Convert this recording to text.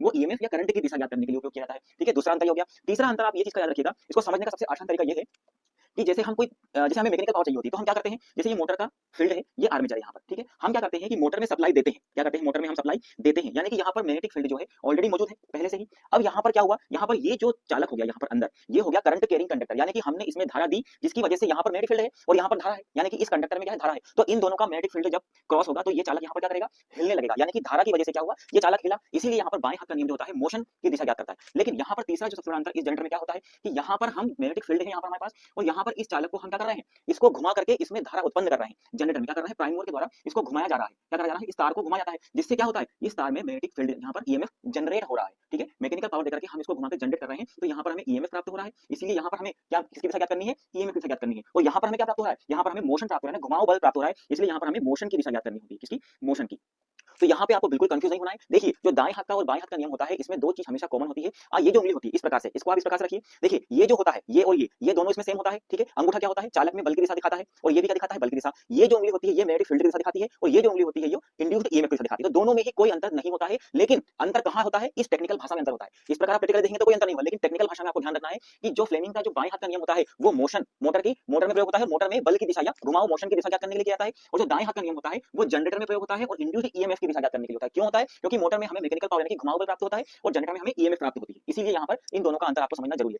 वो ईएमएफ या करंट की दिशा ज्ञात करने के लिए उपयोग किया जाता है। ठीक है, दूसरा अंतर ये हो गया। तीसरा अंतर आप ये चीज का याद रखिएगा, इसको समझने का सबसे आसान तरीका ये है कि जैसे हम कोई जैसे हमें मैकेनिकल पावर चाहिए होती है तो हम क्या करते हैं, जैसे ये मोटर का फील्ड है, ये आर्मेचर है यहाँ पर, ठीक है, हम क्या करते हैं कि मोटर में सप्लाई देते हैं, क्या करते हैं मोटर में हम सप्लाई देते हैं, यानी कि यहाँ पर मैग्नेटिक फील्ड जो है ऑलरेडी मौजूद है पहले से ही। अब यहाँ पर क्या हुआ, यहाँ पर ये जो चालक हो गया यहाँ पर अंदर, ये हो गया करंट कैरिंग कंडक्टर, यानी कि हमने इसमें धारा दी जिसकी वजह से यहाँ पर मैग्नेटिक फील्ड है और यहाँ पर धारा है, यानी कि इस कंडक्टर में क्या है, धारा है। तो इन दोनों का मैग्नेटिक फील्ड जब क्रॉस होगा तो ये चालक यहाँ पर क्या करेगा, हिलने लगेगा, यानी कि धारा की वजह से क्या हुआ, ये चालक हिला, इसीलिए यहाँ पर बाएं हाथ का नियम जो होता है मोशन की दिशा ज्ञात करता है। लेकिन यहाँ पर तीसरा जो सबसे बड़ा अंतर इस जनरेटर में क्या होता है कि यहाँ पर हम मैग्नेटिक फील्ड है यहाँ पर हमारे पास, और यहाँ पर इस चालक को हम क्या कर रहे हैं, इसको घुमा करके इसमें धारा उत्पन्न कर रहे हैं। जनरेटर में क्या कर रहे हैं, प्राइम मूवर के द्वारा इसको घुमाया जा रहा है, क्या करा जा रहा है, इस तार को घुमाया जाता है, जिससे क्या होता है, इस तार में मैग्नेटिक फील्ड यहाँ पर ईएमएफ जनरेट हो रहा है। ठीक है, मैकेनिकल पावर देकर के हम इसको घुमाकर जनरेट कर रहे हैं, तो यहाँ पर हमें ईएमएफ प्राप्त हो रहा है, इसलिए यहाँ पर हमें क्या किसकी दिशा ज्ञात करनी है, ईएमएफ की दिशा ज्ञात करनी है। और यहाँ पर हमें क्या प्राप्त हो रहा है, यहाँ पर हमें मोशन प्राप्त हो रहा है, घुमाव बल प्राप्त हो रहा है, इसलिए यहाँ पर हमें मोशन की दिशा ज्ञात करनी होगी, किसकी, मोशन की। तो यहाँ पे आपको बिल्कुल कंफ्यूज नहीं होना है। देखिए, जो दाएं हाथ का और बाएं हाथ का नियम होता है, इसमें दो चीज हमेशा कॉमन होती है। ये जो उंगली होती है इस प्रकार से, इसको आप इस प्रकार से रखिए। देखिए, ये जो होता है, ये और ये दोनों इसमें सेम होता है। ठीक है, अंगूठा क्या होता है, चालक में बल की दिशा दिखाता है, और ये भी क्या दिखाता है, बल की दिशा। ये जो उंगली होती है, ये मैग्नेटिक फील्ड की दिशा दिखाती है, और ये जो उंगली होती है, ये इंड्यूस्ड ईएमएफ की दिशा दिखाती है। तो दोनों में ही कोई अंतर नहीं होता है, लेकिन अंतर कहाँ होता है, इस टेक्निकल भाषा में अंतर होता है। इस प्रकार आप प्रैक्टिकल देखेंगे तो कोई अंतर नहीं होगा, लेकिन टेक्निकल भाषा में आपको ध्यान रखना है कि जो फ्लेमिंग का जो बाएं हाथ का नियम होता है, वो मोशन मोटर में प्रयोग होता है, मोटर में बल की दिशा या घुमाव मोशन की दिशा ज्ञात करने के लिए किया जाता है। और जो दाएं हाथ का नियम होता है, वो जनरेटर में प्रयोग होता है और इंड्यूस्ड ईएमएफ की दिशा ज्ञात करने के लिए होता है। क्यों होता है, क्योंकि मोटर में हमें मैकेनिकल पावर यानी कि घुमाव बल प्राप्त होता है और जनरेटर में हमें ईएमएफ प्राप्त होती है। इसीलिए यहाँ पर इन दोनों का अंतर आपको समझना जरूरी है।